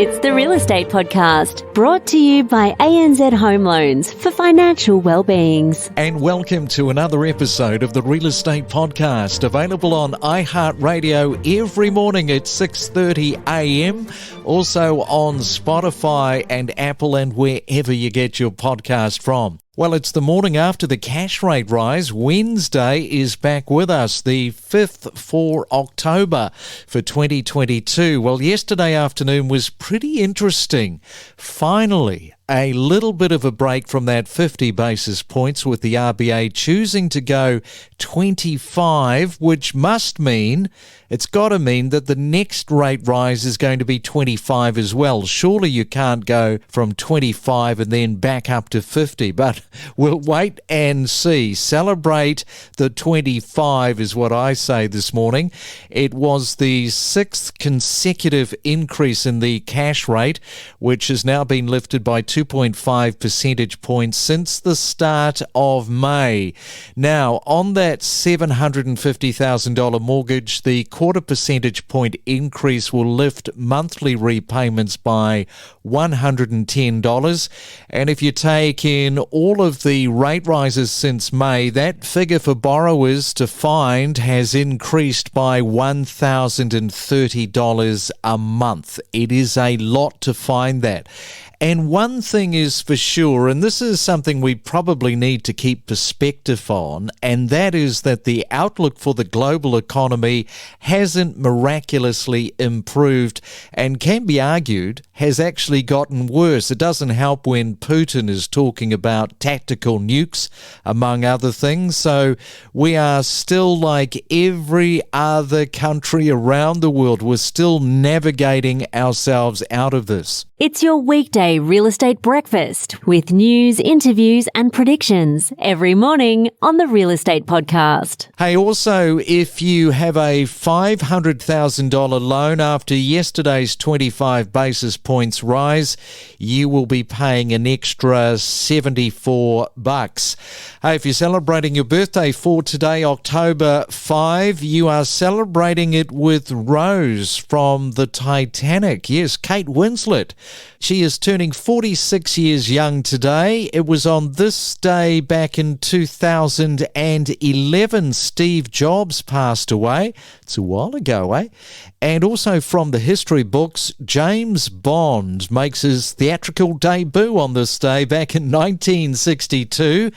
It's the Real Estate Podcast, brought to you by ANZ Home Loans for financial well-beings. And welcome to another episode of the Real Estate Podcast, available on iHeartRadio every morning at 6:30am, also on Spotify and Apple and wherever you get your podcast from. Well, it's the morning after the cash rate rise. Wednesday is back with us, the 5th for October for 2022. Well, yesterday afternoon was pretty interesting. Finally, a little bit of a break from that 50 basis points, with the RBA choosing to go 25, which must mean, it's got to mean that the next rate rise is going to be 25 as well. Surely you can't go from 25 and then back up to 50, but we'll wait and see. Celebrate the 25 is what I say this morning. It was the 6th consecutive increase in the cash rate, which has now been lifted by 2.5 percentage points since the start of May. Now, on that $750,000 mortgage, the quarter percentage point increase will lift monthly repayments by $110. And if you take in all of the rate rises since May, that figure for borrowers to find has increased by $1,030 a month. It is a lot to find that. And one thing is for sure, and this is something we probably need to keep perspective on, and that is that the outlook for the global economy hasn't miraculously improved and can be argued has actually gotten worse. It doesn't help when Putin is talking about tactical nukes, among other things. So we are still like every other country around the world. We're still navigating ourselves out of this. It's your weekday real estate breakfast with news, interviews and predictions every morning on the Real Estate Podcast. Hey, also, if you have a $500,000 loan after yesterday's 25 basis points rise, you will be paying an extra $74. Hey, if you're celebrating your birthday for today, October 5, you are celebrating it with Rose from the Titanic. Yes, Kate Winslet. She is turning 46 years young today. It was on this day back in 2011 Steve Jobs passed away. It's a while ago, eh? And also from the history books, James Bond makes his theatrical debut on this day back in 1962.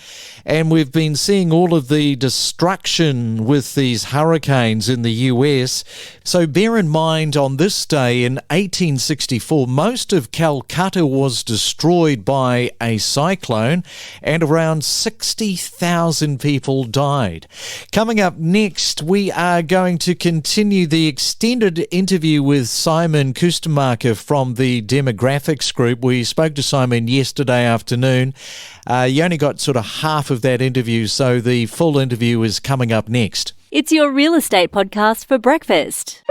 And we've been seeing all of the destruction with these hurricanes in the US. So bear in mind, on this day in 1864, most of Calcutta was destroyed by a cyclone and around 60,000 people died. Coming up next, we are going to continue the extended interview with Simon Kuestenmacher from the Demographics Group. We spoke to Simon yesterday afternoon. You only got sort of half of that interview, so the full interview is coming up next. It's your real estate podcast for breakfast.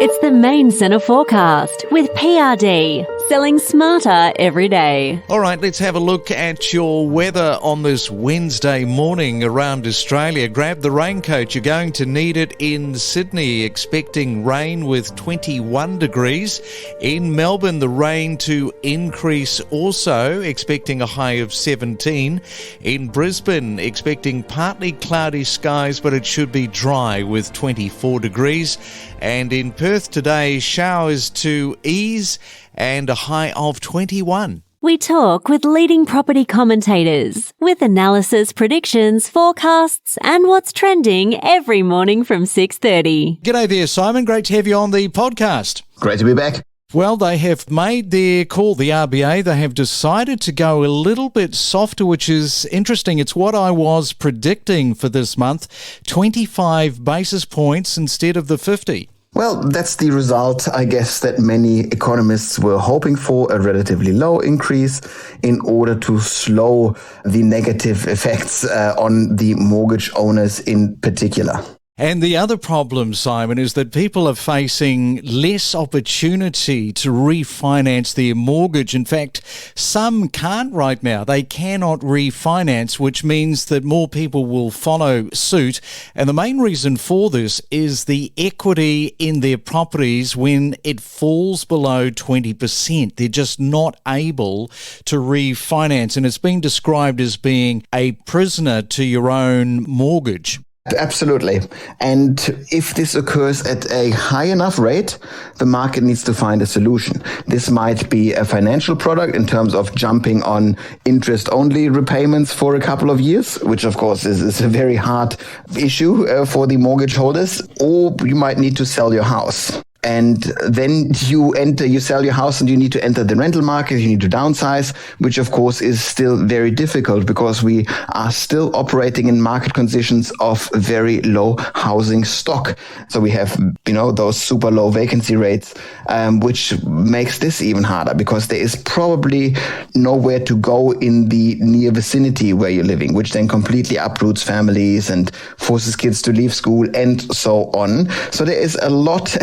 It's the Main Centre Forecast with PRD, selling smarter every day. All right, let's have a look at your weather on this Wednesday morning around Australia. Grab the raincoat. You're going to need it in Sydney, expecting rain with 21 degrees. In Melbourne, the rain to increase also, expecting a high of 17. In Brisbane, expecting partly cloudy skies, but it should be dry with 24 degrees. And in Perth today, showers to ease and a high of 21. We talk with leading property commentators with analysis, predictions, forecasts and what's trending every morning from 6:30. G'day there, Simon. Great to have you on the podcast. Great to be back. Well, they have made their call, the RBA. They have decided to go a little bit softer, which is interesting. It's what I was predicting for this month, 25 basis points instead of the 50. Well, that's the result, I guess, that many economists were hoping for, a relatively low increase in order to slow the negative effects on the mortgage owners in particular. And the other problem, Simon, is that people are facing less opportunity to refinance their mortgage. In fact, some can't right now. They cannot refinance, which means that more people will follow suit. And the main reason for this is the equity in their properties when it falls below 20%. They're just not able to refinance. And it's been described as being a prisoner to your own mortgage. Absolutely. And if this occurs at a high enough rate, the market needs to find a solution. This might be a financial product in terms of jumping on interest-only repayments for a couple of years, which of course is a very hard issue for the mortgage holders, or you might need to sell your house. And then you sell your house and you need to enter the rental market, you need to downsize, which of course is still very difficult because we are still operating in market conditions of very low housing stock. So we have, those super low vacancy rates, which makes this even harder because there is probably nowhere to go in the near vicinity where you're living, which then completely uproots families and forces kids to leave school and so on. So there is a lot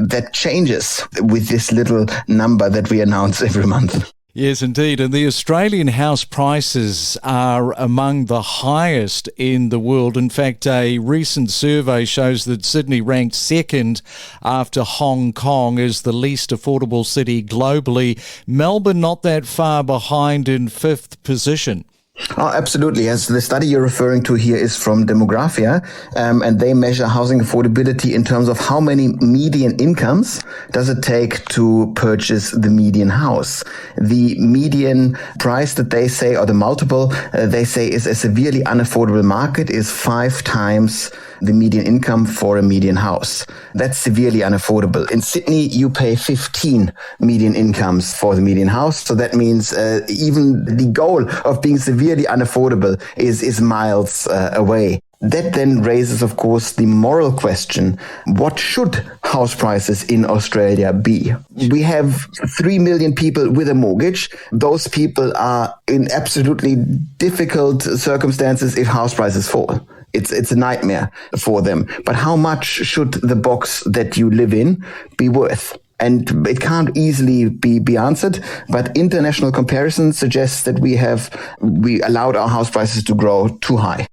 that changes with this little number that we announce every month. Yes, indeed. And the Australian house prices are among the highest in the world. In fact, a recent survey shows that Sydney ranked second after Hong Kong as the least affordable city globally. Melbourne not that far behind in fifth position. Oh, absolutely. As the study you're referring to here is from Demographia, and they measure housing affordability in terms of how many median incomes does it take to purchase the median house. The median price that they say, or the multiple they say is a severely unaffordable market is 5 times the median income for a median house. That's severely unaffordable. In Sydney, you pay 15 median incomes for the median house. So that means even the goal of being severely unaffordable is miles away. That then raises, of course, the moral question: what should house prices in Australia be? We have 3 million people with a mortgage. Those people are in absolutely difficult circumstances if house prices fall. It's a nightmare for them. But how much should the box that you live in be worth? And it can't easily be answered, but international comparison suggests that we allowed our house prices to grow too high.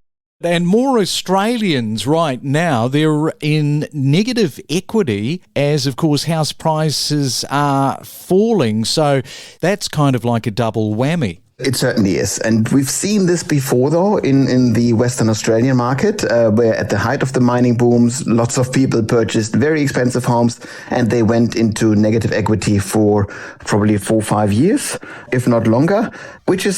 And more Australians right now, they're in negative equity as, of course, house prices are falling. So that's kind of like a double whammy. It certainly is. And we've seen this before, though, in the Western Australian market, where at the height of the mining booms, lots of people purchased very expensive homes and they went into negative equity for probably 4 or 5 years, if not longer, which is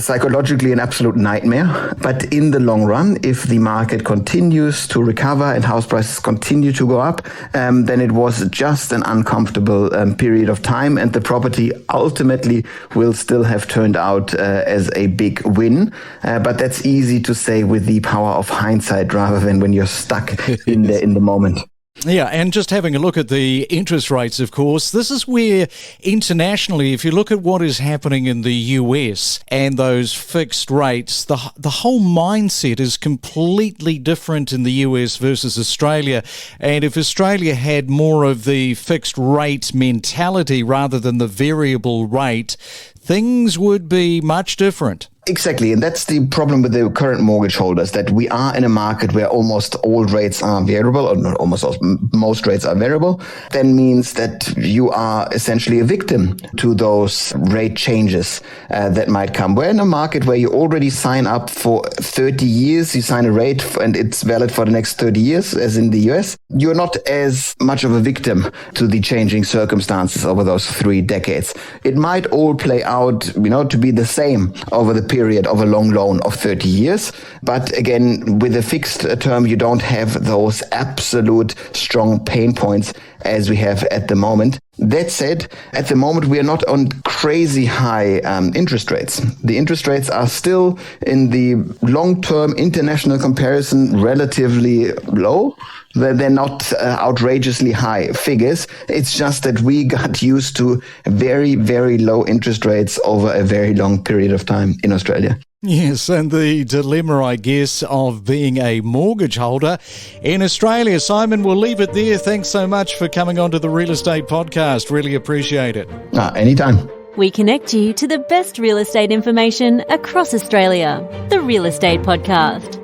psychologically an absolute nightmare. But in the long run, if the market continues to recover and house prices continue to go up, then it was just an uncomfortable period of time, and the property ultimately will still have turned out as a big win, but that's easy to say with the power of hindsight rather than when you're stuck in the moment. Yeah, and just having a look at the interest rates, of course, this is where internationally, if you look at what is happening in the US and those fixed rates, the whole mindset is completely different in the US versus Australia. And if Australia had more of the fixed rate mentality rather than the variable rate, things would be much different. Exactly, and that's the problem with the current mortgage holders, that we are in a market where almost all rates are variable, or not almost all, most rates are variable. That means that you are essentially a victim to those rate changes that might come. We're in a market where you already sign up for 30 years, you sign a rate and it's valid for the next 30 years, as in the US. You're not as much of a victim to the changing circumstances over those 3 decades. It might all play out, to be the same over the period of a long loan of 30 years. But again, with a fixed term, you don't have those absolute strong pain points as we have at the moment. That said, at the moment, we are not on crazy high interest rates. The interest rates are still, in the long-term international comparison, relatively low. They're not outrageously high figures. It's just that we got used to very, very low interest rates over a very long period of time in Australia. Yes, and the dilemma, I guess, of being a mortgage holder in Australia. Simon, we'll leave it there. Thanks so much for coming on to the Real Estate Podcast. Really appreciate it. Anytime. We connect you to the best real estate information across Australia. The Real Estate Podcast.